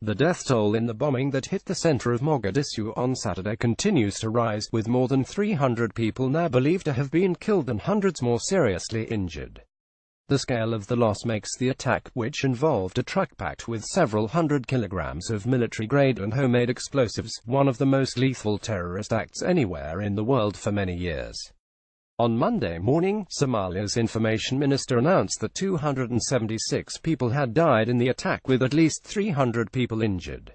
The death toll in the bombing that hit the center of Mogadishu on Saturday continues to rise, with more than 300 people now believed to have been killed and hundreds more seriously injured. The scale of the loss makes the attack, which involved a truck packed with several hundred kilograms of military-grade and homemade explosives, one of the most lethal terrorist acts anywhere in the world for many years. On Monday morning, Somalia's information minister announced that 276 people had died in the attack, with at least 300 people injured.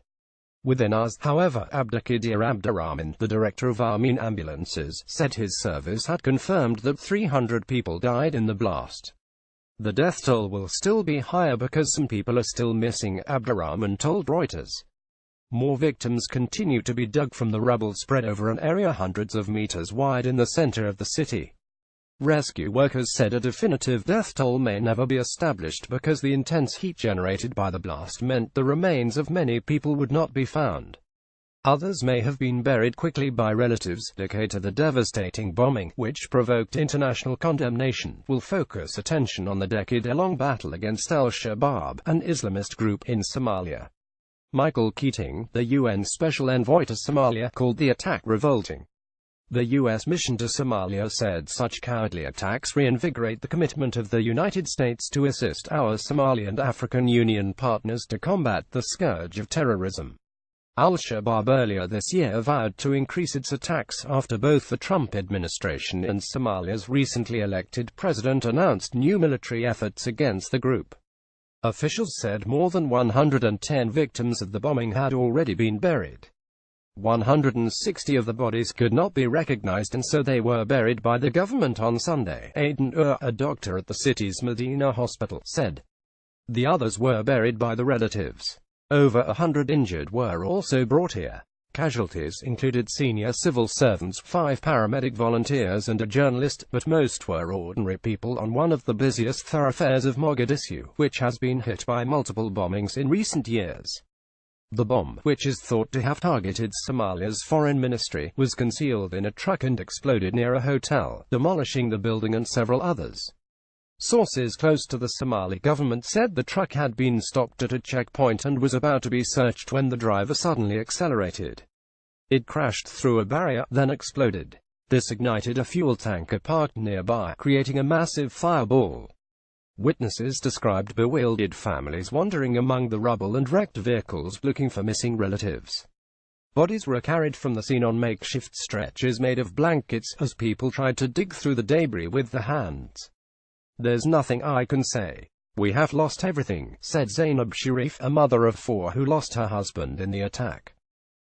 Within hours, however, Abdikadir Abdurrahman, the director of Army ambulances, said his service had confirmed that 300 people died in the blast. The death toll will still be higher because some people are still missing, Abdurrahman told Reuters. More victims continue to be dug from the rubble spread over an area hundreds of meters wide in the center of the city. Rescue workers said a definitive death toll may never be established because the intense heat generated by the blast meant the remains of many people would not be found. Others may have been buried quickly by relatives. Dedicated to the devastating bombing, which provoked international condemnation, will focus attention on the decade-long battle against Al-Shabaab, an Islamist group in Somalia. Michael Keating, the UN Special Envoy to Somalia, called the attack revolting. The U.S. mission to Somalia said such cowardly attacks reinvigorate the commitment of the United States to assist our Somali and African Union partners to combat the scourge of terrorism. Al-Shabaab earlier this year vowed to increase its attacks after both the Trump administration and Somalia's recently elected president announced new military efforts against the group. Officials said more than 110 victims of the bombing had already been buried. 160 of the bodies could not be recognized and so they were buried by the government on Sunday, Aden a doctor at the city's Medina hospital, said. The others were buried by the relatives. Over 100 injured were also brought here. Casualties included senior civil servants, 5 paramedic volunteers and a journalist, but most were ordinary people on one of the busiest thoroughfares of Mogadishu, which has been hit by multiple bombings in recent years. The bomb, which is thought to have targeted Somalia's foreign ministry, was concealed in a truck and exploded near a hotel, demolishing the building and several others. Sources close to the Somali government said the truck had been stopped at a checkpoint and was about to be searched when the driver suddenly accelerated. It crashed through a barrier, then exploded. This ignited a fuel tanker parked nearby, creating a massive fireball. Witnesses described bewildered families wandering among the rubble and wrecked vehicles looking for missing relatives. Bodies were carried from the scene on makeshift stretchers made of blankets, as people tried to dig through the debris with their hands. There's nothing I can say. We have lost everything, said Zainab Sharif, a mother of 4 who lost her husband in the attack.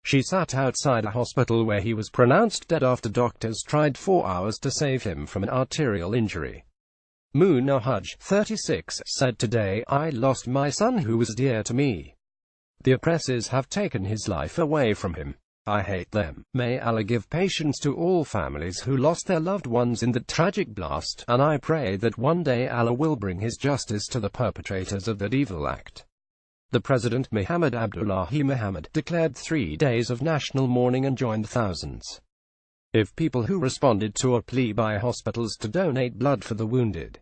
She sat outside a hospital where he was pronounced dead after doctors tried 4 hours to save him from an arterial injury. Muna Hajj, 36, said today, I lost my son who was dear to me. The oppressors have taken his life away from him. I hate them. May Allah give patience to all families who lost their loved ones in the tragic blast, and I pray that one day Allah will bring his justice to the perpetrators of that evil act. The President Mohammed Abdullahi Mohammed declared 3 days of national mourning and joined thousands of people who responded to a plea by hospitals to donate blood for the wounded.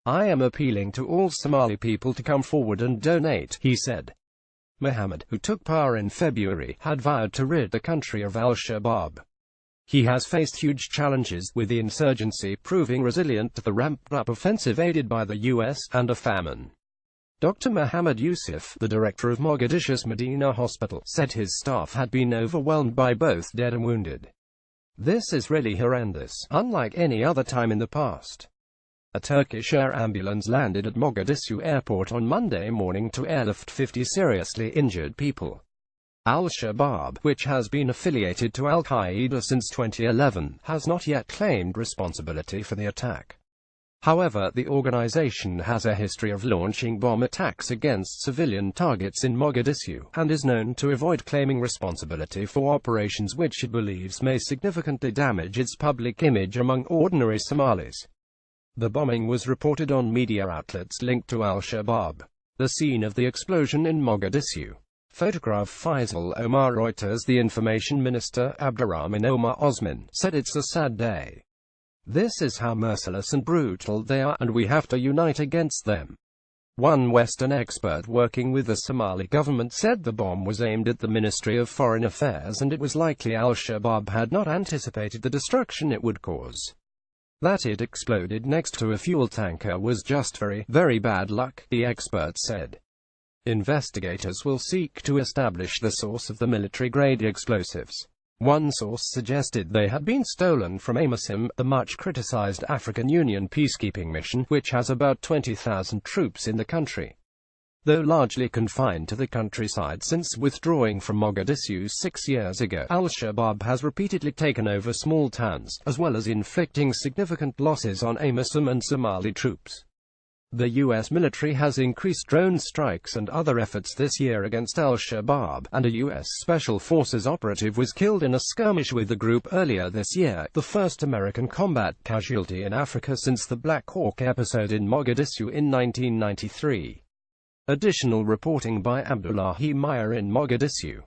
I am appealing to all Somali people to come forward and donate, he said. Mohammed, who took power in February, had vowed to rid the country of Al-Shabaab. He has faced huge challenges, with the insurgency proving resilient to the ramped-up offensive aided by the U.S. and a famine. Dr. Mohammed Yusuf, the director of Mogadishu's Medina hospital, said his staff had been overwhelmed by both dead and wounded. This is really horrendous, unlike any other time in the past. A Turkish air ambulance landed at Mogadishu airport on Monday morning to airlift 50 seriously injured people. Al-Shabaab, which has been affiliated to Al-Qaeda since 2011, has not yet claimed responsibility for the attack. However, the organization has a history of launching bomb attacks against civilian targets in Mogadishu, and is known to avoid claiming responsibility for operations which it believes may significantly damage its public image among ordinary Somalis. The bombing was reported on media outlets linked to Al-Shabaab. The scene of the explosion in Mogadishu. Photograph Faisal Omar. Reuters. The information minister, Abdurrahman Omar Osman, said it's a sad day. This is how merciless and brutal they are, and we have to unite against them. One Western expert working with the Somali government said the bomb was aimed at the Ministry of Foreign Affairs and it was likely Al-Shabaab had not anticipated the destruction it would cause. That it exploded next to a fuel tanker was just very bad luck, the expert said. Investigators will seek to establish the source of the military-grade explosives. One source suggested they had been stolen from AMISOM, the much-criticized African Union peacekeeping mission, which has about 20,000 troops in the country. Though largely confined to the countryside since withdrawing from Mogadishu 6 years ago, Al-Shabaab has repeatedly taken over small towns, as well as inflicting significant losses on AMISOM and Somali troops. The U.S. military has increased drone strikes and other efforts this year against Al-Shabaab, and a U.S. Special Forces operative was killed in a skirmish with the group earlier this year, the first American combat casualty in Africa since the Black Hawk episode in Mogadishu in 1993. Additional reporting by Abdullahi Meyer in Mogadishu.